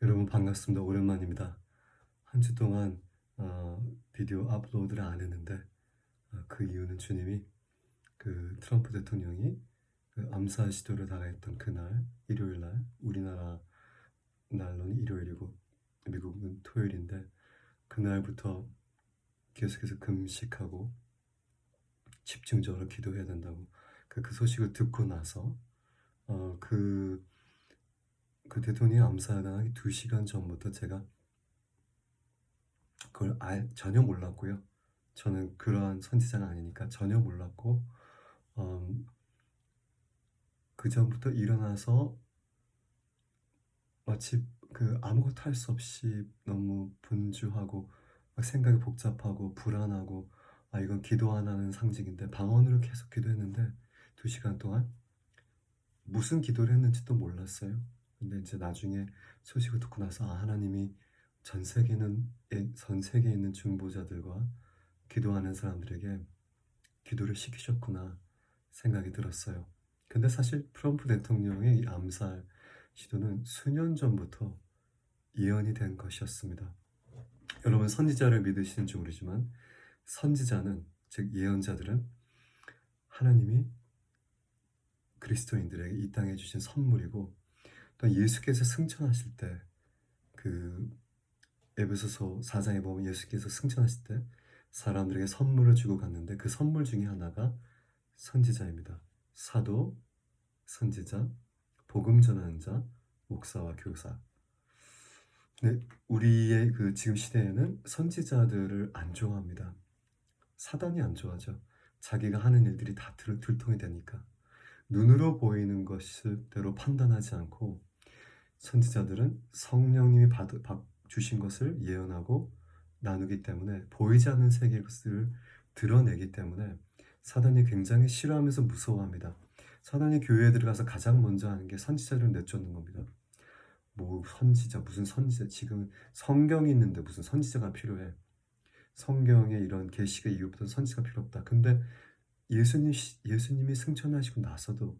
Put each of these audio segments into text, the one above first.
여러분 반갑습니다. 오랜만입니다. 한 주 동안 비디오 업로드를 안 했는데 그 이유는 주님이 트럼프 대통령이 암살 시도를 당했던 그날 일요일 날 우리나라 날로는 일요일이고 미국은 토요일인데 그날부터 계속해서 금식하고 집중적으로 기도해야 된다고 그 소식을 듣고 나서 어, 그, 그 대통령이 암살당하기 2시간 전부터 제가 그걸 전혀 몰랐고요. 저는 그러한 선지자가 아니니까 전혀 몰랐고 음, 그전부터 일어나서 마치 아무것도 할 수 없이 너무 분주하고 막 생각이 복잡하고 불안하고 이건 기도 안 하는 상징인데 방언으로 계속 기도했는데 2시간 동안 무슨 기도를 했는지도 몰랐어요. 근데 이제 나중에 소식을 듣고 나서 하나님이 전 세계에 있는 중보자들과 기도하는 사람들에게 기도를 시키셨구나 생각이 들었어요. 근데 사실 트럼프 대통령의 이 암살 시도는 수년 전부터 예언이 된 것이었습니다. 여러분 선지자를 믿으시는지 모르지만 선지자는 즉 예언자들은 하나님이 그리스도인들에게 이 땅에 주신 선물이고 또 예수께서 승천하실 때 에베소서 4장에 보면 예수께서 승천하실 때 사람들에게 선물을 주고 갔는데 그 선물 중에 하나가 선지자입니다. 사도, 선지자, 복음 전하는 자, 목사와 교사. 네, 우리의 지금 시대에는 선지자들을 안 좋아합니다. 사단이 안 좋아하죠. 자기가 하는 일들이 다 들통이 되니까. 눈으로 보이는 것대로 판단하지 않고 선지자들은 성령님이 주신 것을 예언하고 나누기 때문에 보이지 않는 세계의 것을 드러내기 때문에 사단이 굉장히 싫어하면서 무서워합니다. 사단이 교회에 들어가서 가장 먼저 하는 게 선지자를 내쫓는 겁니다. 무슨 선지자, 지금 성경이 있는데 무슨 선지자가 필요해. 성경에 이런 계시가 이후부터 선지자가 필요 없다. 근데 예수님이 승천하시고 나서도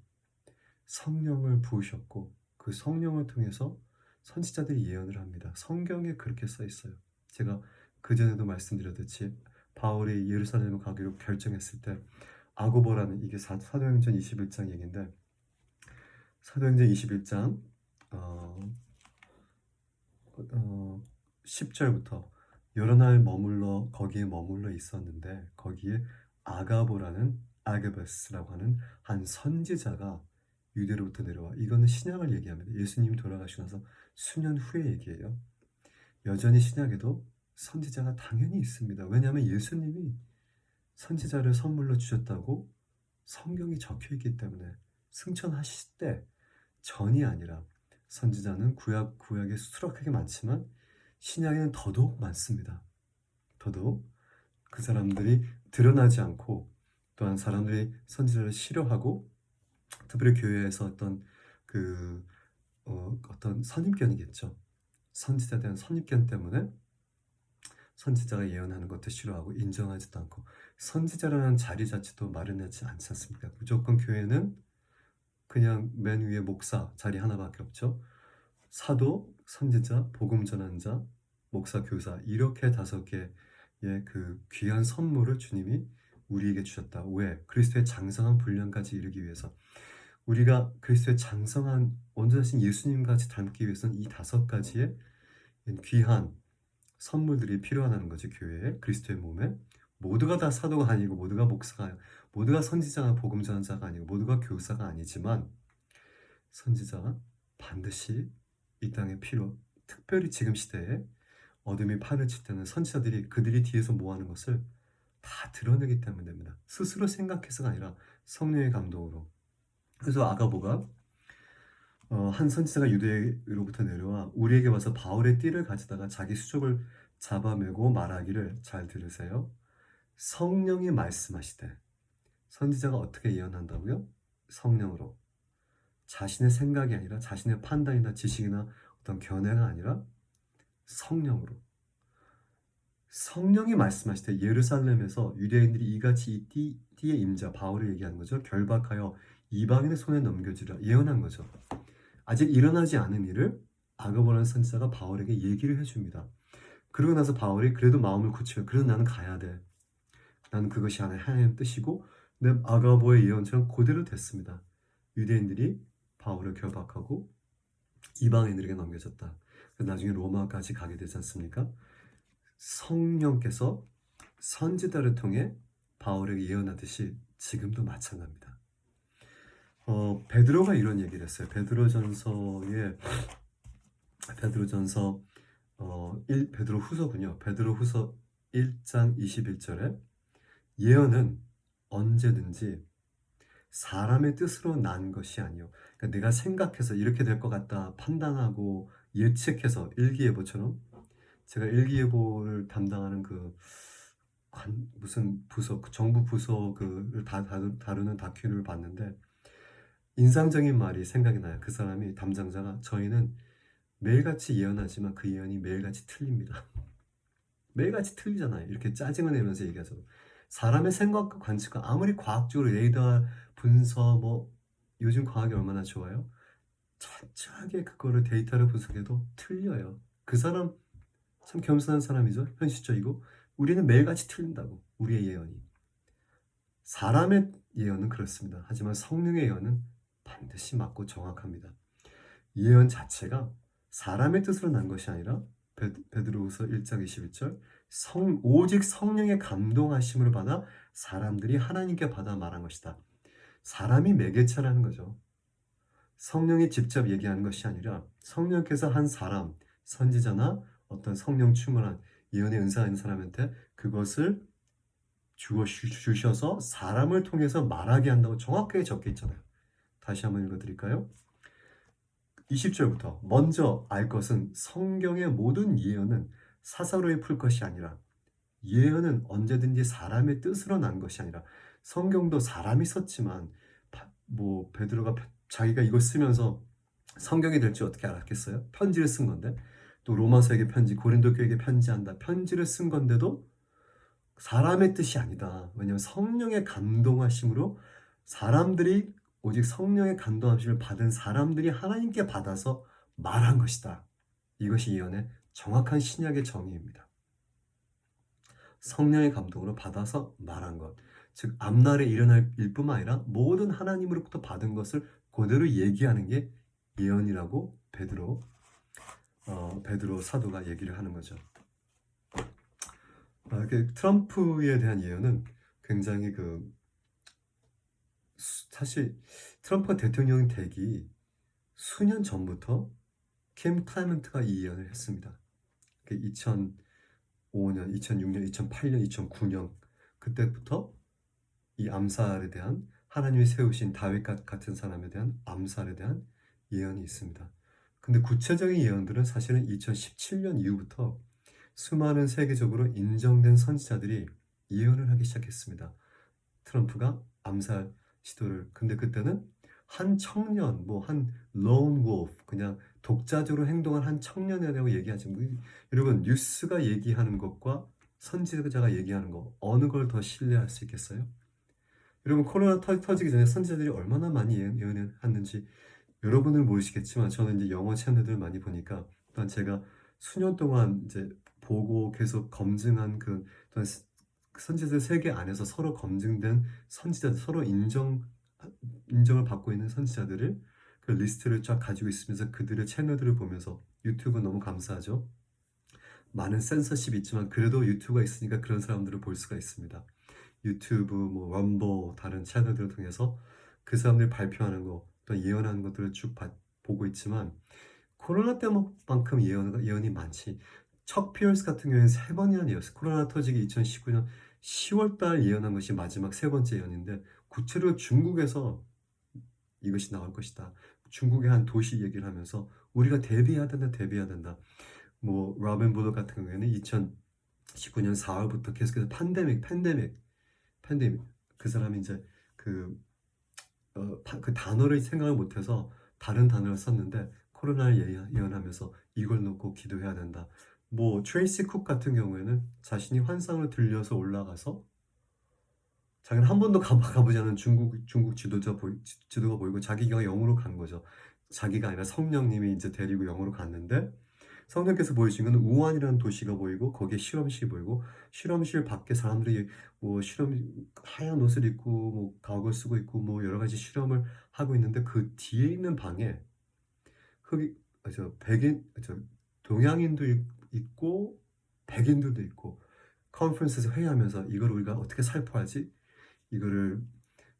성령을 부으셨고 그 성령을 통해서 선지자들이 예언을 합니다. 성경에 그렇게 써 있어요. 제가 그전에도 말씀드렸듯이 바울이 예루살렘을 가기로 결정했을 때 아고보라는 이게 사도행전 21장 얘기인데 사도행전 21장 10절부터 여러 날 거기에 머물러 있었는데 거기에 아가베스라고 하는 한 선지자가 유대로부터 내려와. 이거는 신약을 얘기합니다. 예수님이 돌아가시고 나서 수년 후의 얘기예요. 여전히 신약에도 선지자가 당연히 있습니다. 왜냐하면 예수님이 선지자를 선물로 주셨다고 성경이 적혀 있기 때문에 승천하실 때 전이 아니라 선지자는 구약에 수두룩하게 많지만 신약에는 더더욱 많습니다. 더더욱 그 사람들이 드러나지 않고 또한 사람들이 선지자를 싫어하고 특별히 교회에서 어떤 선입견이겠죠. 선지자에 대한 선입견 때문에 선지자가 예언하는 것도 싫어하고 인정하지도 않고 선지자라는 자리 자체도 마련하지 않지 않습니까? 무조건 교회는 그냥 맨 위에 목사 자리 하나밖에 없죠. 사도, 선지자, 복음 전환자, 목사, 교사 이렇게 5개의 귀한 선물을 주님이 우리에게 주셨다. 왜? 그리스도의 장성한 분량까지 이루기 위해서. 우리가 그리스도의 장성한 온전하신 예수님같이 닮기 위해서는 이 5가지의 귀한 선물들이 필요하다는 거죠. 교회에, 그리스도의 몸에. 모두가 다 사도가 아니고 모두가 목사가 모두가 선지자가 복음 전환자가 아니고 모두가 교사가 아니지만 선지자가 반드시 이 땅에 특별히 지금 시대에 어둠이 판을 칠 때는 선지자들이 그들이 뒤에서 뭐하는 것을 다 드러내기 때문에 됩니다. 스스로 생각해서가 아니라 성령의 감동으로. 그래서 아가보가 한 선지자가 유대로부터 내려와 우리에게 와서 바울의 띠를 가져다가 자기 수족을 잡아매고 말하기를, 잘 들으세요. 성령이 말씀하시되. 선지자가 어떻게 예언한다고요? 성령으로. 자신의 생각이 아니라 자신의 판단이나 지식이나 어떤 견해가 아니라 성령으로. 성령이 말씀하시되 예루살렘에서 유대인들이 이같이 이 띠의 임자 바울을 얘기하는 거죠. 결박하여 이방인의 손에 넘겨주라 예언한 거죠. 아직 일어나지 않은 일을 아가보라는 선지자가 바울에게 얘기를 해줍니다. 그러고 나서 바울이 그래도 마음을 굳혀요. 그래도 나는 가야 돼. 나는 그것이 하나님의 뜻이고 내 아가보의 예언처럼 그대로 됐습니다. 유대인들이 바울을 결박하고 이방인들에게 넘겨졌다. 나중에 로마까지 가게 되지 않습니까? 성령께서 선지자를 통해 바울에게 예언하듯이 지금도 마찬가지입니다. 베드로가 이런 얘기를 했어요. 베드로전서 베드로후서군요. 베드로후서 1장 21절에 예언은 언제든지 사람의 뜻으로 난 것이 아니요. 그러니까 내가 생각해서 이렇게 될 것 같다 판단하고 예측해서 일기예보처럼 제가 일기예보를 담당하는 무슨 부서, 정부 부서 다루는 다큐를 봤는데 인상적인 말이 생각이 나요. 그 사람이 담당자가 저희는 매일같이 예언하지만 그 예언이 매일같이 틀립니다. 매일같이 틀리잖아요. 이렇게 짜증을 내면서 얘기하죠. 사람의 생각과 관측과 아무리 과학적으로 레이더 분석 요즘 과학이 얼마나 좋아요? 철저하게 그거를 데이터를 분석해도 틀려요. 그 사람 참 겸손한 사람이죠. 현실적이고 우리는 매일같이 틀린다고. 우리의 예언이. 사람의 예언은 그렇습니다. 하지만 성령의 예언은 반드시 맞고 정확합니다. 예언 자체가 사람의 뜻으로 난 것이 아니라 베드로후서 1장 21절 오직 성령의 감동하심을 받아 사람들이 하나님께 받아 말한 것이다. 사람이 매개체라는 거죠. 성령이 직접 얘기하는 것이 아니라 성령께서 한 사람, 선지자나 어떤 성령 충만한 예언의 은사가 있는 사람한테 그것을 주셔서 사람을 통해서 말하게 한다고 정확하게 적혀 있잖아요. 다시 한번 읽어드릴까요? 20절부터 먼저 알 것은 성경의 모든 예언은 사사로이 풀 것이 아니라 예언은 언제든지 사람의 뜻으로 난 것이 아니라 성경도 사람이 썼지만 베드로가 자기가 이거 쓰면서 성경이 될지 어떻게 알았겠어요? 편지를 쓴 건데 또 로마서에게 편지, 고린도 교회에게 편지한다. 편지를 쓴 건데도 사람의 뜻이 아니다. 왜냐하면 성령의 감동하심으로 사람들이 오직 성령의 감동하심을 받은 사람들이 하나님께 받아서 말한 것이다. 이것이 예언의 정확한 신약의 정의입니다. 성령의 감동으로 받아서 말한 것. 즉 앞날에 일어날 일뿐만 아니라 모든 하나님으로부터 받은 것을 그대로 얘기하는 게 예언이라고 베드로 사도가 얘기를 하는 거죠. 트럼프에 대한 예언은 굉장히 사실 트럼프가 대통령 되기 수년 전부터 킴 클레멘트가 이 예언을 했습니다. 2005년, 2006년, 2008년, 2009년 그때부터 이 암살에 대한 하나님이 세우신 다윗 같은 사람에 대한 암살에 대한 예언이 있습니다. 근데 구체적인 예언들은 사실은 2017년 이후부터 수많은 세계적으로 인정된 선지자들이 예언을 하기 시작했습니다. 트럼프가 암살 시도를. 근데 그때는 한 청년, 한 lone wolf, 그냥 독자적으로 행동한 한 청년이라고 얘기하지. 여러분 뉴스가 얘기하는 것과 선지자가 얘기하는 거 어느 걸 더 신뢰할 수 있겠어요? 여러분 코로나 터지기 전에 선지자들이 얼마나 많이 예언을 했는지 여러분은 모르시겠지만 저는 이제 영어 채널들을 많이 보니까 또한 제가 수년 동안 이제 보고 계속 검증한 또한 선지자들 세계 안에서 서로 검증된 선지자들 서로 인정을 받고 있는 선지자들을 그 리스트를 쫙 가지고 있으면서 그들의 채널들을 보면서 유튜브 너무 감사하죠. 많은 센서십이 있지만 그래도 유튜브가 있으니까 그런 사람들을 볼 수가 있습니다. 유튜브, 럼보 다른 채널들을 통해서 그 사람들이 발표하는 거, 또 예언하는 것들을 쭉 보고 있지만 코로나 때만큼 예언이 많지. 척 피어스 같은 경우에는 3번이나 예언했어요. 코로나 터지기 2019년 10월달 예언한 것이 마지막 3번째 예언인데 구체로 중국에서 이것이 나올 것이다. 중국의 한 도시 얘기를 하면서 우리가 대비해야 된다. 로빈 부더 같은 경우에는 2019년 4월부터 계속해서 팬데믹 그 사람이 이제 그 단어를 생각을 못해서 다른 단어를 썼는데 코로나를 예언하면서 이걸 놓고 기도해야 된다. 트레이시 쿡 같은 경우에는 자신이 환상을 들려서 올라가서 자기는 한 번도 가보지 않은 중국 지도가 보이고 자기가 영으로 간 거죠. 자기가 아니라 성령님이 이제 데리고 영으로 갔는데 성령께서 보여주신 건 우한이라는 도시가 보이고 거기에 실험실이 보이고 실험실 밖에 사람들이 뭐 실험 하얀 옷을 입고 뭐 가옥을 쓰고 있고 뭐 여러 가지 실험을 하고 있는데 그 뒤에 있는 방에 흑이 백인 동양인도 있고 백인들도 있고 컨퍼런스에서 회의하면서 이걸 우리가 어떻게 살포하지? 이거를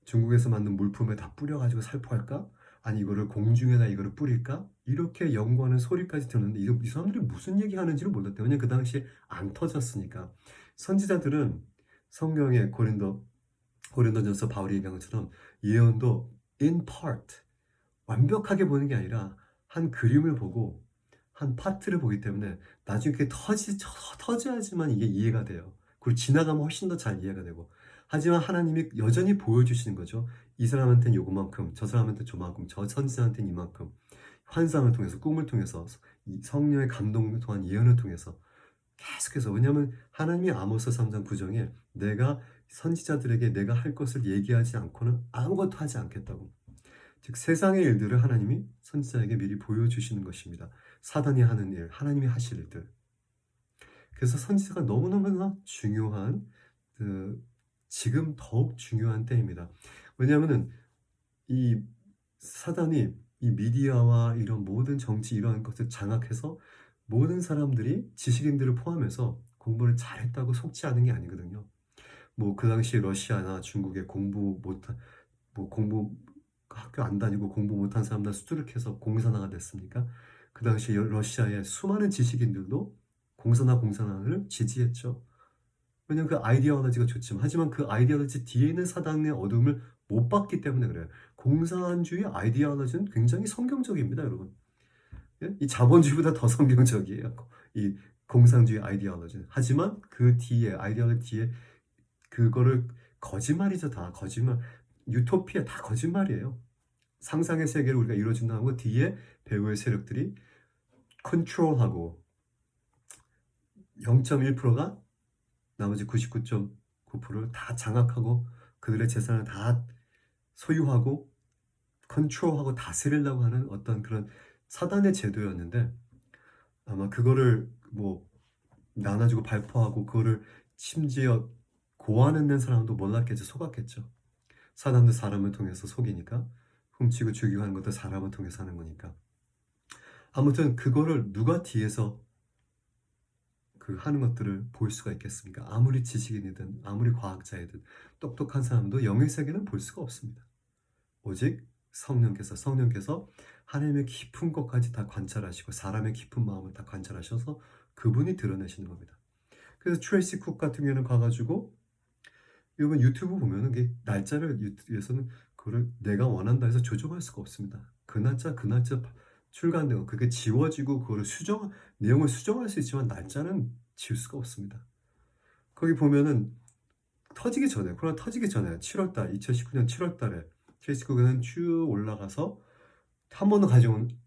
중국에서 만든 물품에 다 뿌려가지고 살포할까? 아니 이거를 공중에다 이거를 뿌릴까? 이렇게 연구하는 소리까지 들었는데 이 사람들이 무슨 얘기하는지를 몰랐대요. 왜냐면 그 당시에 안 터졌으니까. 선지자들은 성경의 고린도전서 바울이 얘기한 것처럼 예언도 in part 완벽하게 보는 게 아니라 한 그림을 보고 한 파트를 보기 때문에 나중에 그게 터져야지만 이게 이해가 돼요. 그리고 지나가면 훨씬 더 잘 이해가 되고. 하지만 하나님이 여전히 보여주시는 거죠. 이 사람한테는 요만큼, 저 사람한테는 저만큼, 저 선지자한테는 이만큼. 환상을 통해서, 꿈을 통해서, 이 성령의 감동을 통한 예언을 통해서 계속해서. 왜냐하면 하나님이 아모스 3장 9절에 내가 선지자들에게 내가 할 것을 얘기하지 않고는 아무것도 하지 않겠다고. 즉 세상의 일들을 하나님이 선지자에게 미리 보여주시는 것입니다. 사단이 하는 일, 하나님이 하실 일들. 그래서 선지자가 너무너무나 중요한 지금 더욱 중요한 때입니다. 왜냐하면 이 사단이 이 미디어와 이런 모든 정치 이런 것을 장악해서 모든 사람들이 지식인들을 포함해서 공부를 잘했다고 속지 않은 게 아니거든요. 뭐 그 당시 러시아나 중국에 공부 학교 안 다니고 공부 못한 사람들 수두룩해서 공산화가 됐습니까? 그 당시 러시아의 수많은 지식인들도 공산화를 지지했죠. 왜냐면 그 아이디어로지가 좋지만 하지만 그 아이디어로지 뒤에 있는 사단의 어둠을 못 봤기 때문에 그래요. 공산주의 아이디어로지는 굉장히 성경적입니다, 여러분. 예? 이 자본주의보다 더 성경적이에요. 이 공산주의 아이디어로지는. 하지만 그 뒤에 아이디어로지 뒤에 그거를 거짓말이죠, 다 거짓말. 유토피아 다 거짓말이에요. 상상의 세계를 우리가 이루어진다는 거 뒤에 배후의 세력들이 컨트롤하고 0.1%가 나머지 99.9%를 다 장악하고 그들의 재산을 다 소유하고 컨트롤하고 다스리려고 하는 어떤 그런 사단의 제도였는데 아마 그거를 뭐 나눠주고 발표하고 그거를 심지어 고안해낸 사람도 몰랐겠죠. 속았겠죠. 사단도 사람을 통해서 속이니까 훔치고 죽이고 하는 것도 사람을 통해서 하는 거니까. 아무튼 그거를 누가 뒤에서 그 하는 것들을 볼 수가 있겠습니까? 아무리 지식인이든 아무리 과학자이든 똑똑한 사람도 영의 세계는 볼 수가 없습니다. 오직 성령께서 하나님의 깊은 것까지 다 관찰하시고 사람의 깊은 마음을 다 관찰하셔서 그분이 드러내시는 겁니다. 그래서 트레이시 쿡 같은 경우에는 가가지고 이번 유튜브 보면은 게 날짜를 유튜브에서는 그걸 내가 원한다 해서 조정할 수가 없습니다. 그 날짜 출간되고 그게 지워지고 그거를 내용을 수정할 수 있지만 날짜는 지울 수가 없습니다. 거기 보면은 코로나 터지기 전에 2019년 7월달에 트레이스국에는 쭉 올라가서 한 번도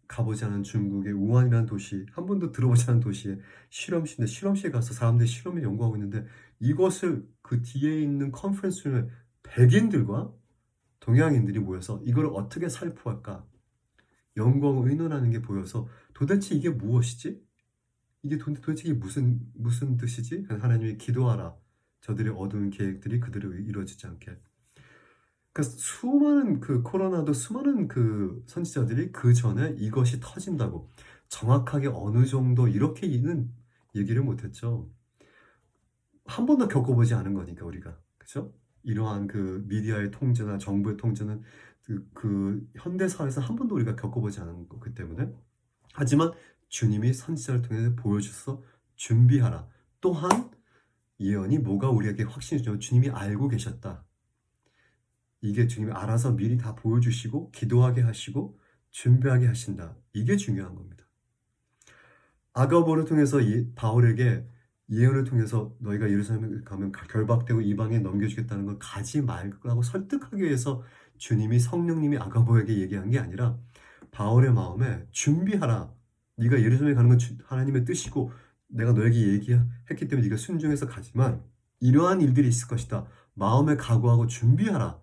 가보지 않은 중국의 우한이라는 도시, 한 번도 들어보지 않은 도시에 실험실에 가서 사람들이 실험을 연구하고 있는데 이것을 그 뒤에 있는 컨퍼런스룸에 백인들과 동양인들이 모여서 이걸 어떻게 살포할까 연구하고 의논하는 게 보여서 도대체 이게 무엇이지? 도대체 이게 무슨 뜻이지? 하나님이 기도하라. 저들의 어두운 계획들이 그대로 이루어지지 않게. 그러니까 수많은 코로나도 수많은 선지자들이 그 전에 이것이 터진다고 정확하게 어느 정도 이렇게는 얘기를 못했죠. 한 번도 겪어보지 않은 거니까 우리가 그죠? 이러한 미디어의 통제나 정부의 통제는 현대 사회에서 한 번도 우리가 겪어보지 않은 거기 때문에 하지만 주님이 선지자를 통해서 보여주셔서 준비하라. 또한 예언이 뭐가 우리에게 확신이 주면 주님이 알고 계셨다. 이게 주님이 알아서 미리 다 보여주시고 기도하게 하시고 준비하게 하신다. 이게 중요한 겁니다. 아가보를 통해서 바울에게 예언을 통해서 너희가 예루살렘에 가면 결박되고 이방에 넘겨주겠다는 걸 가지 말라고 설득하기 위해서 주님이 성령님이 아가보에게 얘기한 게 아니라 바울의 마음에 준비하라. 네가 예루살렘에 가는 건 하나님의 뜻이고 내가 너에게 얘기했기 때문에 네가 순종해서 가지만 이러한 일들이 있을 것이다. 마음에 각오하고 준비하라.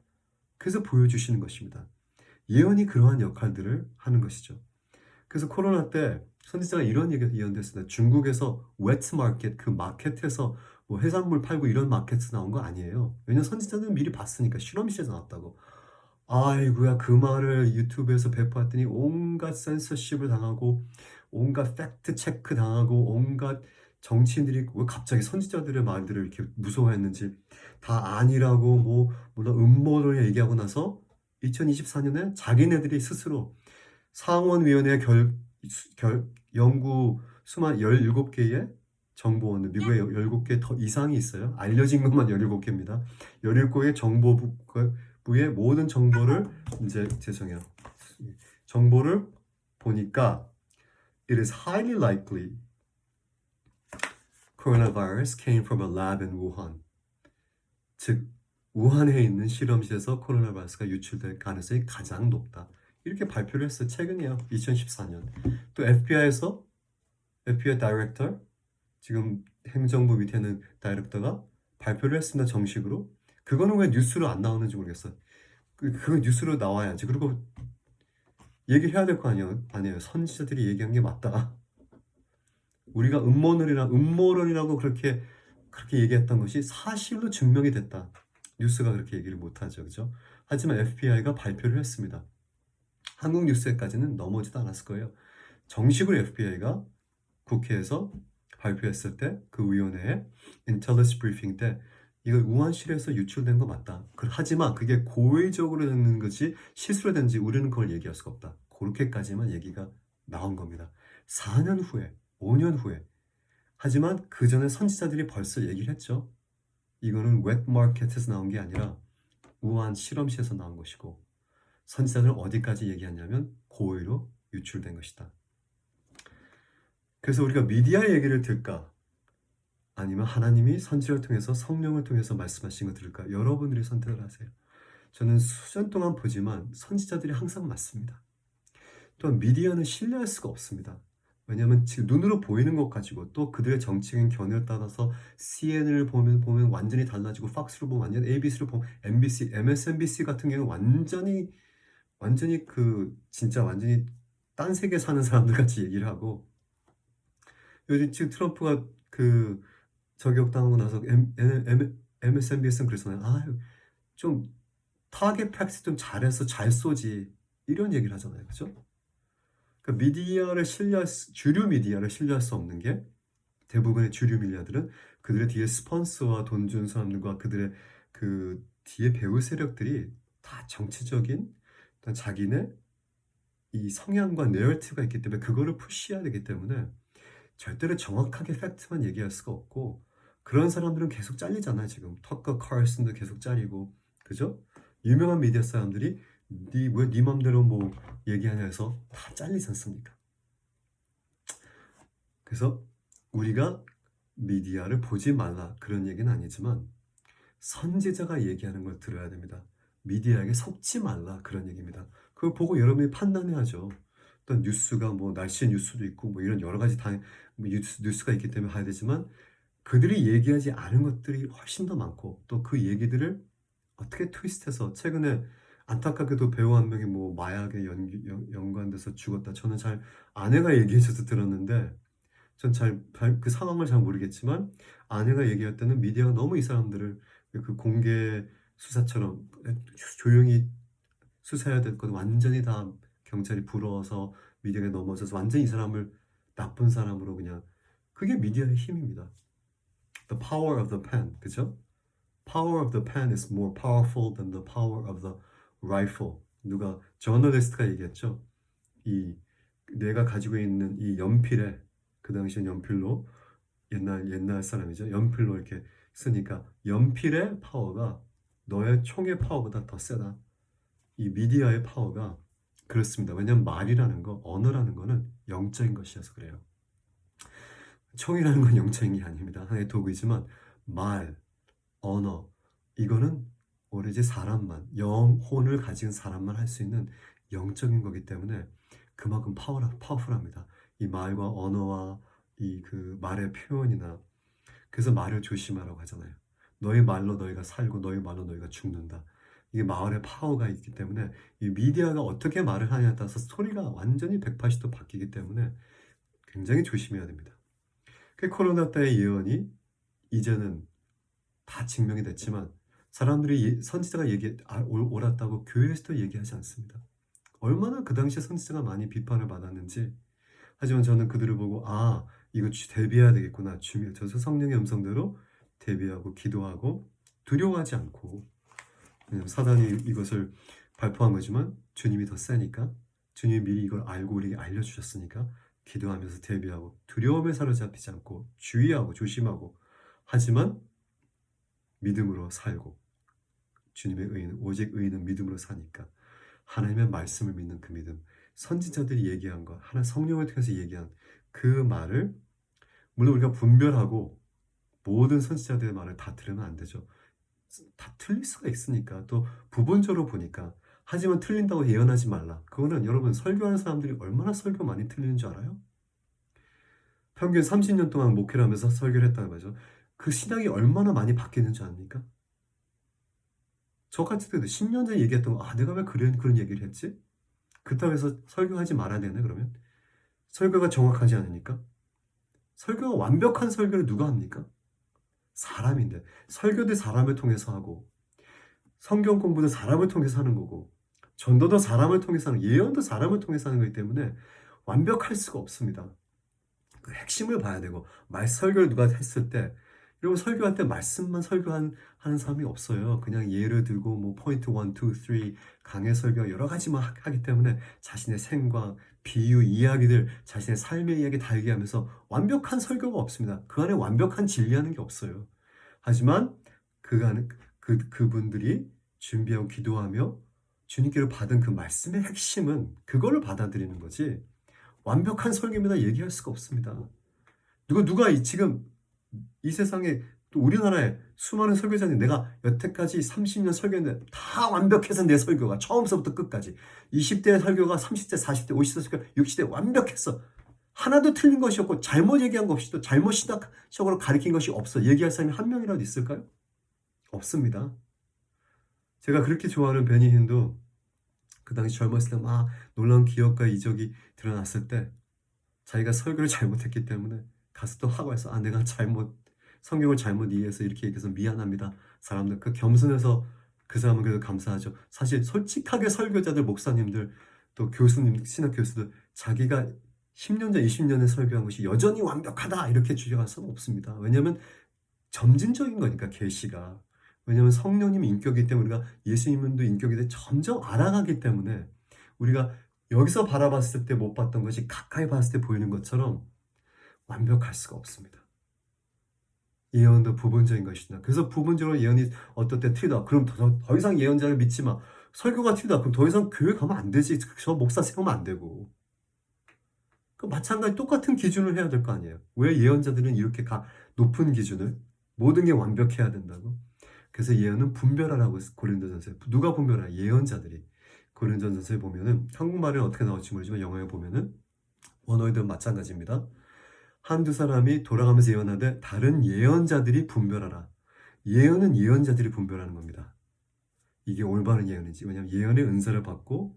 그래서 보여주시는 것입니다. 예언이 그러한 역할들을 하는 것이죠. 그래서 코로나 때 선지자가 이런 얘기가 예언됐습니다. 중국에서 웨트 마켓, 그 마켓에서 뭐 해산물 팔고 이런 마켓에서 나온 거 아니에요. 왜냐면 선지자는 미리 봤으니까 실험실에서 나왔다고. 아이고야, 그 말을 유튜브에서 배포했더니 온갖 센서십을 당하고 온갖 팩트 체크 당하고 온갖 정치인들이 왜 갑자기 선지자들의 말들을 이렇게 무서워했는지 다 아니라고 뭐 물론 음모론을 얘기하고 나서 2024년에 자기네들이 스스로 상원위원회 연구 수만 17개의 정보원, 미국에 17개 더 이상이 있어요. 알려진 것만 17개입니다. 17개의 정보부의 모든 정보를 이제 죄송해요. 정보를 보니까 it is highly likely coronavirus came from a lab in Wuhan. 즉 우한에 있는 실험실에서 코로나 바이러스가 유출될 가능성이 가장 높다. 이렇게 발표를 했어요. 최근이에요. 2014년. 또 FBI 다이렉터, 지금 행정부 밑에 있는 다이렉터가 발표를 했습니다. 정식으로. 그거는 왜 뉴스로 안 나오는지 모르겠어요. 그건 뉴스로 나와야지. 그리고 얘기를 해야 될 거 아니에요. 선지자들이 얘기한 게 맞다. 우리가 음모론이라고 그렇게 얘기했던 것이 사실로 증명이 됐다. 뉴스가 그렇게 얘기를 못하죠. 그죠? 하지만 FBI가 발표를 했습니다. 한국 뉴스에까지는 넘어지도 않았을 거예요. 정식으로 FBI가 국회에서 발표했을 때 그 위원회에 인텔리전스 브리핑 때 이거 우한실에서 유출된 거 맞다. 하지만 그게 고의적으로 되는 것이 실수로 된지 우리는 그걸 얘기할 수가 없다. 그렇게까지만 얘기가 나온 겁니다. 4년 후에, 5년 후에. 하지만 그 전에 선지자들이 벌써 얘기를 했죠. 이거는 웻마켓에서 나온 게 아니라 우한 실험실에서 나온 것이고 선지자들은 어디까지 얘기했냐면 고의로 유출된 것이다. 그래서 우리가 미디어의 얘기를 들까? 아니면 하나님이 선지자를 통해서 성령을 통해서 말씀하신 거 들을까? 여러분들이 선택을 하세요. 저는 수년 동안 보지만 선지자들이 항상 맞습니다. 또한 미디어는 신뢰할 수가 없습니다. 왜냐하면 지금 눈으로 보이는 것 가지고 또 그들의 정치적인 견해를 따라서 CNN을 보면 완전히 달라지고 팍스를 보면 완전 ABC를 보면 MBC, MSNBC 같은 경우는 완전히 진짜 완전히 딴 세계 사는 사람들 같이 얘기를 하고 요즘 지금 트럼프가 저격당하고 나서 MSNBC는 그랬잖아요. 좀 타겟 프랙티스 좀 잘해서 잘 쏘지 이런 얘기를 하잖아요. 그죠? 그러니까 주류 미디어를 신뢰할 수 없는 게 대부분의 주류 미디어들은 그들의 뒤에 스폰서와 돈 준 사람들과 그들의 그 뒤에 배우 세력들이 다 정치적인 자기네 이 성향과 내러티브가 있기 때문에 그거를 푸시해야 되기 때문에 절대로 정확하게 팩트만 얘기할 수가 없고 그런 사람들은 계속 잘리잖아요. 지금 터커 칼슨도 계속 잘리고 그죠? 유명한 미디어 사람들이 왜 네 맘대로 뭐 얘기하냐 해서 다 잘리지 않습니까? 그래서 우리가 미디어를 보지 말라 그런 얘기는 아니지만 선지자가 얘기하는 걸 들어야 됩니다. 미디어에게 속지 말라 그런 얘기입니다. 그걸 보고 여러분이 판단해야죠. 또 뉴스가 뭐 날씨 뉴스도 있고 뭐 이런 여러 가지 뉴스가 있기 때문에 봐야 되지만 그들이 얘기하지 않은 것들이 훨씬 더 많고 또 그 얘기들을 어떻게 트위스트해서 최근에 안타깝게도 배우 한 명이 뭐 마약에 연관돼서 죽었다. 저는 잘 아내가 얘기해줘서 들었는데 전 그 상황을 잘 모르겠지만 아내가 얘기할 때는 미디어가 너무 이 사람들을 그 공개 수사처럼 조용히 수사해야 될 것 완전히 다 경찰이 불어서 미디어에 넘어져서 완전히 이 사람을 나쁜 사람으로 그냥 그게 미디어의 힘입니다. The power of the pen, 그죠? Power of the pen is more powerful than the power of the rifle. 누가 저널리스트가 얘기했죠. 내가 가지고 있는 이 연필에 그 당시엔 연필로 옛날 사람이죠. 연필로 이렇게 쓰니까 연필의 파워가 너의 총의 파워보다 더 세다. 이 미디어의 파워가 그렇습니다. 왜냐하면 말이라는 거, 언어라는 거는 영적인 것이어서 그래요. 총이라는 건 영적인 게 아닙니다. 하나의 도구이지만 말, 언어 이거는 오로지 사람만, 영혼을 가진 사람만 할 수 있는 영적인 거기 때문에 그만큼 파워풀합니다. 이 말과 언어와 말의 표현이나 그래서 말을 조심하라고 하잖아요. 너희 말로 너희가 살고 너희 말로 너희가 죽는다. 이게 마을의 파워가 있기 때문에 이 미디어가 어떻게 말을 하냐에 따라서 스토리가 완전히 180도 바뀌기 때문에 굉장히 조심해야 됩니다. 그 코로나 때의 예언이 이제는 다 증명이 됐지만 사람들이 선지자가 옳았다고 교회에서도 얘기하지 않습니다. 얼마나 그 당시에 선지자가 많이 비판을 받았는지. 하지만 저는 그들을 보고 이거 대비해야 되겠구나. 저서 성령의 음성대로 대비하고 기도하고 두려워하지 않고, 왜냐면 사단이 이것을 발표한 거지만 주님이 더 세니까, 주님이 미리 이걸 알고 우리에게 알려주셨으니까 기도하면서 대비하고 두려움에 사로잡히지 않고 주의하고 조심하고, 하지만 믿음으로 살고, 주님의 의인, 오직 의인은 믿음으로 사니까 하나님의 말씀을 믿는 그 믿음, 선지자들이 얘기한 것, 하나 성령을 통해서 얘기한 그 말을, 물론 우리가 분별하고 모든 선지자들의 말을 다 들으면 안 되죠. 다 틀릴 수가 있으니까, 또 부분적으로 보니까. 하지만 틀린다고 예언하지 말라. 그거는 여러분, 설교하는 사람들이 얼마나 설교 많이 틀리는 줄 알아요? 평균 30년 동안 목회를 하면서 설교를 했다는 거죠. 그 신학이 얼마나 많이 바뀌는 줄 아닙니까? 저 같은 때도 10년 전에 얘기했던 거, 내가 왜 그런 얘기를 했지? 그렇다고 해서 설교하지 말아야 되나 그러면? 설교가 정확하지 않으니까? 설교가 완벽한 설교를 누가 합니까? 사람인데. 설교도 사람을 통해서 하고, 성경 공부도 사람을 통해서 하는 거고, 전도도 사람을 통해서 하는, 예언도 사람을 통해서 하는 거기 때문에 완벽할 수가 없습니다. 그 핵심을 봐야 되고, 설교를 누가 했을 때, 여러분 설교할 때 말씀만 설교하는 사람이 없어요. 그냥 예를 들고 뭐 포인트 1, 2, 3 강해 설교 여러 가지만 하기 때문에 자신의 생각, 비유, 이야기들, 자신의 삶의 이야기 다 얘기하면서 완벽한 설교가 없습니다. 그 안에 완벽한 진리하는 게 없어요. 하지만 그분들이 준비하고 기도하며 주님께로 받은 그 말씀의 핵심은 그걸로 받아들이는 거지, 완벽한 설교입니다 얘기할 수가 없습니다. 누가 지금 이 세상에, 또 우리나라에 수많은 설교자들이, 내가 여태까지 30년 설교했는데 다 완벽해서 내 설교가 처음서부터 끝까지 20대 설교가 30대, 40대, 50대 설교, 60대 완벽했어. 하나도 틀린 것이 없고 잘못 얘기한 것 없이, 또 잘못 신학적으로 가르친 것이 없어. 얘기할 사람이 한 명이라도 있을까요? 없습니다. 제가 그렇게 좋아하는 베니 힌도 그 당시 젊었을 때 막 놀라운 기억과 이적이 드러났을 때 자기가 설교를 잘못했기 때문에 가서 또 하고 해서 내가 성경을 잘못 이해해서 이렇게 얘기해서 미안합니다. 사람들 그 겸손해서 그 사람은 그래도 감사하죠. 사실 솔직하게 설교자들, 목사님들, 또 교수님, 신학 교수들, 자기가 10년 전, 20년에 설교한 것이 여전히 완벽하다 이렇게 주장할 수는 없습니다. 왜냐하면 점진적인 거니까, 계시가. 왜냐하면 성령님이 인격이기 때문에, 우리가 예수님도 인격인데 점점 알아가기 때문에, 우리가 여기서 바라봤을 때 못 봤던 것이 가까이 봤을 때 보이는 것처럼 완벽할 수가 없습니다. 예언도 부분적인 것이다. 그래서 부분적으로 예언이 어떨 때 틀리다. 그럼 더 이상 예언자를 믿지 마. 설교가 틀리다. 그럼 더 이상 교회 가면 안 되지. 저 목사 세우면 안 되고. 그 마찬가지 똑같은 기준을 해야 될 거 아니에요. 왜 예언자들은 이렇게 높은 기준을, 모든 게 완벽해야 된다고? 그래서 예언은 분별하라고 고린도전서에. 누가 분별하라? 예언자들이. 고린도전서에 보면은, 한국말은 어떻게 나올지 모르지만 영어에 보면은 원어에도 마찬가지입니다. 한두 사람이 돌아가면서 예언하되 다른 예언자들이 분별하라. 예언은 예언자들이 분별하는 겁니다. 이게 올바른 예언인지. 왜냐하면 예언의 은사를 받고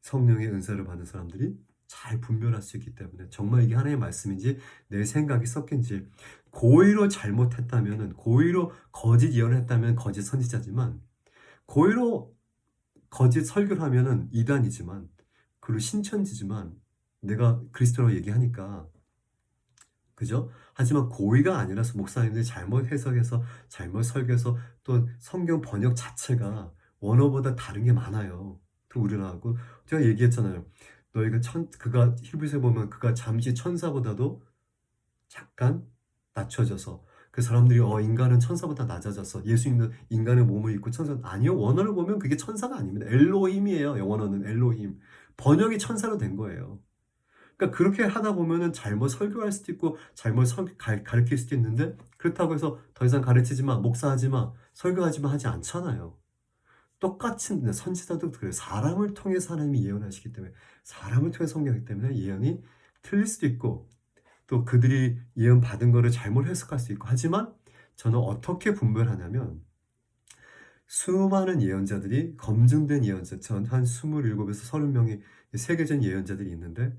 성령의 은사를 받는 사람들이 잘 분별할 수 있기 때문에, 정말 이게 하나님의 말씀인지 내 생각이 섞인지. 고의로 잘못했다면은, 고의로 거짓 예언을 했다면 거짓 선지자지만, 고의로 거짓 설교를 하면은 이단이지만, 그리고 신천지지만, 내가 그리스도라고 얘기하니까, 그죠? 하지만 고의가 아니라서 목사님들이 잘못 해석해서 잘못 설교해서, 또 성경 번역 자체가 원어보다 다른 게 많아요. 또 우리나라고 제가 얘기했잖아요. 너희가 그가 히브리서에 보면 그가 잠시 천사보다도 잠깐 낮춰져서, 그 사람들이 인간은 천사보다 낮아졌어. 예수님도 인간의 몸을 입고 천사, 아니요. 원어를 보면 그게 천사가 아닙니다. 엘로힘이에요. 원어는 엘로힘. 번역이 천사로 된 거예요. 그러니까 그렇게 하다 보면은 잘못 설교할 수도 있고 잘못 가르칠 수도 있는데, 그렇다고 해서 더 이상 가르치지 마, 목사하지 마, 설교하지 마 하지 않잖아요. 똑같은 선지자도 그래요. 사람을 통해서 하나님이 예언하시기 때문에, 사람을 통해 성경이기 때문에 예언이 틀릴 수도 있고, 또 그들이 예언 받은 거를 잘못 해석할 수 있고. 하지만 저는 어떻게 분별하냐면, 수많은 예언자들이 검증된 예언자 전 한 27에서 30명의 세계적인 예언자들이 있는데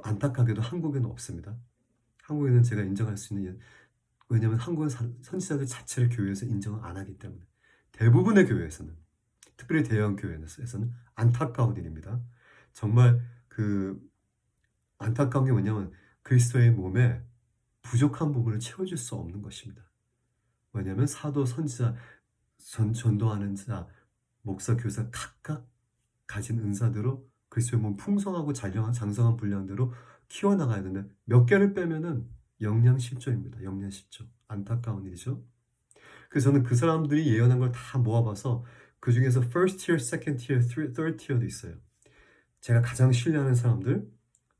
안타깝게도 한국에는 없습니다. 한국에는 제가 인정할 수 있는 왜냐하면 한국은 선지자들 자체를 교회에서 인정을 안 하기 때문에 대부분의 교회에서는 특별히 대형 교회에서는 안타까운 일입니다. 정말 안타까운 게 뭐냐면 그리스도의 몸에 부족한 부분을 채워줄 수 없는 것입니다. 왜냐하면 사도, 선지자, 전도하는 자, 목사, 교사 각각 가진 은사대로 그리스도의 몸 풍성하고 장성한 분량대로 키워나가야 되는데 몇 개를 빼면은 영양실조입니다. 영양실조. 안타까운 일이죠. 그래서 저는 그 사람들이 예언한 걸 다 모아봐서 그 중에서 first tier, second tier, third tier도 있어요. 제가 가장 신뢰하는 사람들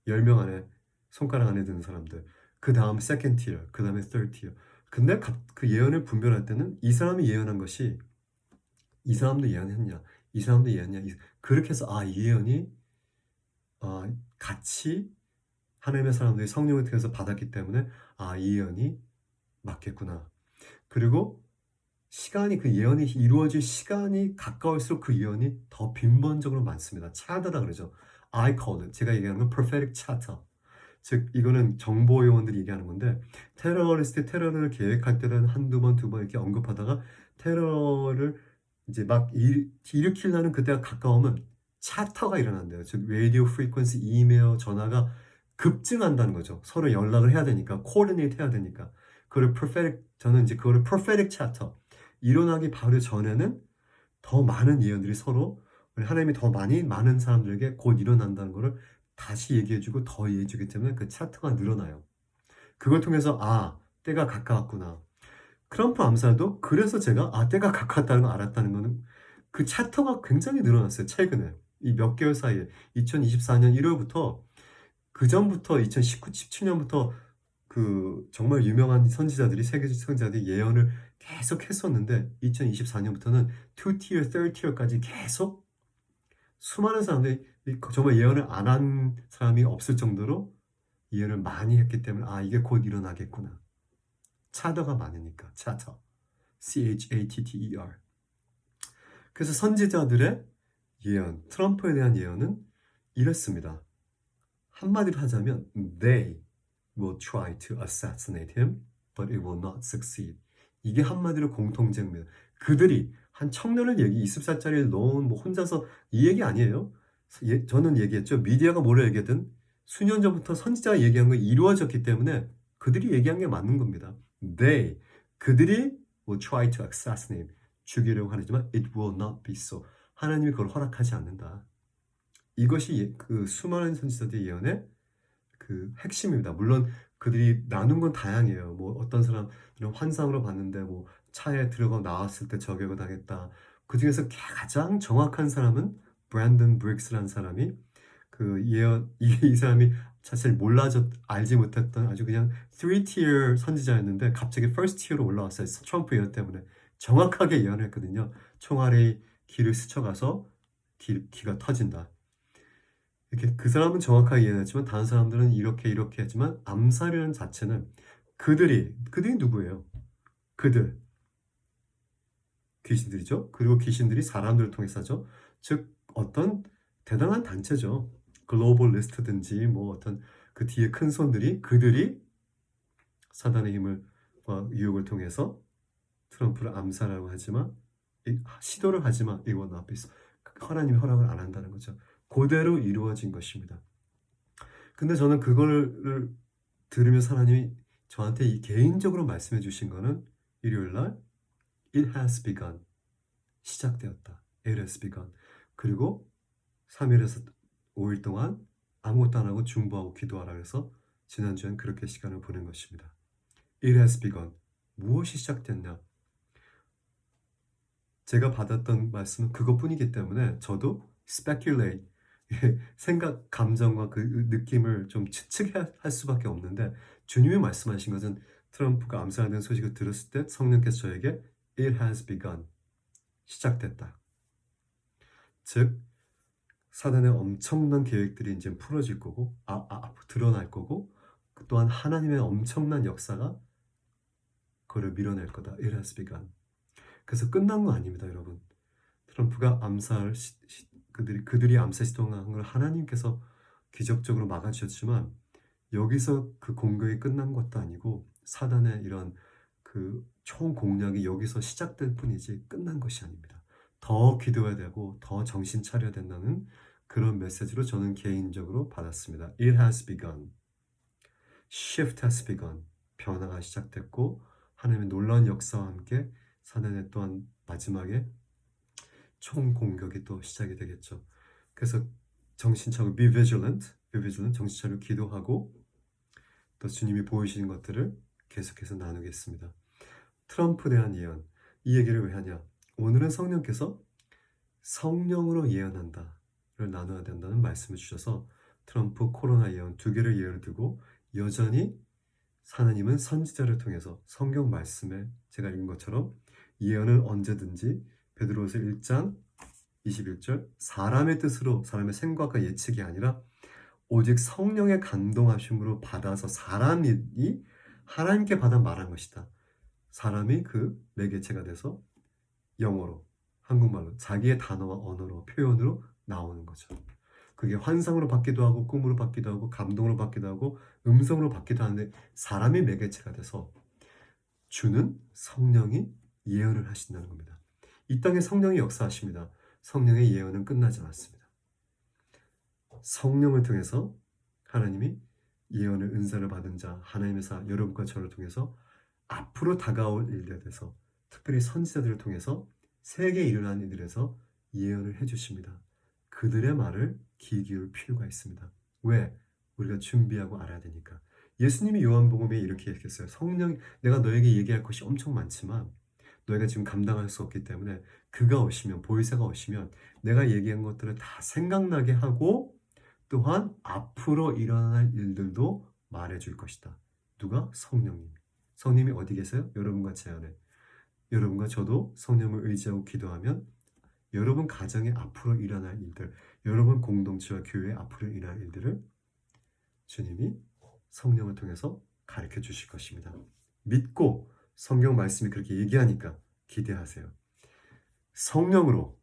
10명 안에 손가락 안에 드는 사람들 그 다음 second tier, 그 다음에 third tier. 근데 그 예언을 분별할 때는 이 사람이 예언한 것이 이 사람도 예언했냐 이 사람도 예언했냐 그렇게 해서 이 예언이 같이 하나님의 사람들이 성령을 통해서 받았기 때문에 이 예언이 맞겠구나. 그리고 시간이 그 예언이 이루어질 시간이 가까울수록 그 예언이 더 빈번적으로 많습니다. 차트다 그러죠. I call it. 제가 얘기하는 건 prophetic charter. 즉 이거는 정보 요원들이 얘기하는 건데 테러를 계획할 때는 한두 번, 두 번 이렇게 언급하다가 테러를 이제 막 일으키려는 그때가 가까우면 차터가 일어난대요. 즉 라디오 프리퀀시, 이메일, 전화가 급증한다는 거죠. 서로 연락을 해야 되니까, 코디네이트 해야 되니까. 저는 이제 그거를 prophetic chatter. 일어나기 바로 전에는 더 많은 예언들이 서로 하나님이 더 많은 사람들에게 곧 일어난다는 것을 다시 얘기해주고 더 얘기해주기 때문에 그 차트가 늘어나요. 그걸 통해서 때가 가까웠구나. 트럼프 암살도 그래서 제가 때가 가까웠다는 걸 알았다는 거는 그 차트가 굉장히 늘어났어요. 최근에. 이 몇 개월 사이에 2024년 1월부터 그 전부터 2019, 17년부터 정말 유명한 선지자들이 세계적 선지자들이 예언을 계속 했었는데 2024년부터는 2tier, 3tier까지 계속 수많은 사람들이 정말 예언을 안 한 사람이 없을 정도로 예언을 많이 했기 때문에 이게 곧 일어나겠구나. 차더가 많으니까 차터. CHATTER. 그래서 선지자들의 예언, 트럼프에 대한 예언은 이랬습니다. 한마디로 하자면 They will try to assassinate him, but it will not succeed. 이게 한마디로 공통점입니다. 그들이 한 청년을 24살짜리를 넣은 혼자서 이 얘기 아니에요. 저는 얘기했죠. 미디어가 뭐라 얘기하든 수년 전부터 선지자가 얘기한 거 이루어졌기 때문에 그들이 얘기한 게 맞는 겁니다. 그들이 will try to assassinate, 죽이려고 하지만 it will not be so. 하나님이 그걸 허락하지 않는다. 이것이 그 수많은 선지자들의 예언의 그 핵심입니다. 물론 그들이 나눈 건 다양해요. 어떤 사람들은 환상으로 봤는데 차에 들어가 나왔을 때 저격을 당했다. 그 중에서 가장 정확한 사람은 브랜든 브릭스라는 사람이 이 사람이 사실 알지 못했던 아주 그냥 3tier 선지자였는데 갑자기 first tier로 올라왔어요. 트럼프 예언 때문에 정확하게 예언을 했거든요. 총알이 귀를 스쳐가서 귀가 터진다. 이렇게 그 사람은 정확하게 이해했지만 다른 사람들은 이렇게 했지만 암살이라는 자체는 그들이 누구예요? 그들 귀신들이죠. 그리고 귀신들이 사람들을 통해서 하죠. 즉 어떤 대단한 단체죠. 글로벌리스트든지 어떤 그 뒤에 큰 손들이 그들이 사단의 힘을과 유혹을 통해서 트럼프를 암살하려고 하지만 시도를 하지만 it will not be so. 하나님이 허락을 안 한다는 거죠. 그대로 이루어진 것입니다. 근데 저는 그거를 들으면서 하나님이 저한테 개인적으로 말씀해 주신 거는 일요일날 It has begun. 시작되었다. It has begun. 그리고 3일에서 5일 동안 아무것도 안 하고 중보하고 기도하라 해서 지난주엔 그렇게 시간을 보낸 것입니다. It has begun. 무엇이 시작됐냐? 제가 받았던 말씀은 그것뿐이기 때문에 저도 speculate, 생각, 감정과 그 느낌을 좀 추측할 수밖에 없는데 주님이 말씀하신 것은 트럼프가 암살된 소식을 들었을 때 성령께서 저에게 It has begun. 시작됐다. 즉 사단의 엄청난 계획들이 이제 풀어질 거고 드러날 거고 또한 하나님의 엄청난 역사가 그를 밀어낼 거다. It has begun. 그래서 끝난 거 아닙니다, 여러분. 트럼프가 그들이 암살 시도한 걸 하나님께서 기적적으로 막아주셨지만 여기서 그 공격이 끝난 것도 아니고 사단의 이런 그 총공략이 여기서 시작될 뿐이지 끝난 것이 아닙니다. 더 기도해야 되고 더 정신 차려야 된다는 그런 메시지로 저는 개인적으로 받았습니다. It has begun. Shift has begun. 변화가 시작됐고 하나님의 놀라운 역사와 함께 사단의 또한 마지막에 총공격이 또 시작이 되겠죠. 그래서 정신 차리고 be vigilant, 정신 차리고 기도하고 또 주님이 보이시는 것들을 계속해서 나누겠습니다. 트럼프에 대한 예언, 이 얘기를 왜 하냐? 오늘은 성령께서 성령으로 예언한다를 나눠야 된다는 말씀을 주셔서 트럼프 코로나 예언 두 개를 예를 들고 여전히 하나님은 선지자를 통해서 성경 말씀에 제가 읽은 것처럼 예언을 언제든지 베드로후서 1장 21절 사람의 뜻으로 사람의 생각과 예측이 아니라 오직 성령의 감동하심으로 받아서 사람이 하나님께 받아 말한 것이다. 사람이 그 매개체가 돼서 영어로 한국말로 자기의 단어와 언어로 표현으로 나오는 거죠. 그게 환상으로 받기도 하고 꿈으로 받기도 하고 감동으로 받기도 하고 음성으로 받기도 하는데 사람이 매개체가 돼서 주는 성령이 예언을 하신다는 겁니다. 이 땅에 성령이 역사하십니다. 성령의 예언은 끝나지 않았습니다. 성령을 통해서 하나님이 예언을 은사를 받은 자 하나님의 사 여러분과 저를 통해서 앞으로 다가올 일들에 대해서 특별히 선지자들을 통해서 세계에 일어난 일들에서 예언을 해주십니다. 그들의 말을 귀 기울 필요가 있습니다. 왜? 우리가 준비하고 알아야 되니까. 예수님이 요한복음에 이렇게 얘기했어요. 성령, 내가 너에게 얘기할 것이 엄청 많지만 너희가 지금 감당할 수 없기 때문에 그가 오시면, 보혜사가 오시면 내가 얘기한 것들을 다 생각나게 하고 또한 앞으로 일어날 일들도 말해줄 것이다. 누가? 성령님. 성령님이 어디 계세요? 여러분과 제 안에. 여러분과 저도 성령을 의지하고 기도하면 여러분 가정에 앞으로 일어날 일들, 여러분 공동체와 교회에 앞으로 일어날 일들을 주님이 성령을 통해서 가르쳐 주실 것입니다. 믿고 성경 말씀이 그렇게 얘기하니까 기대하세요. 성령으로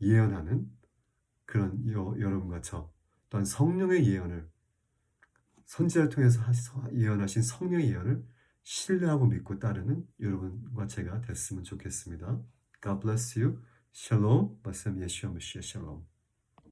예언하는 그런 여러분과 저 또한 성령의 예언을 선지자를 통해서 예언하신 성령의 예언을 신뢰하고 믿고 따르는 여러분과 제가 됐으면 좋겠습니다. God bless you. 샬롬. 말씀 예수와 메시아 샬롬.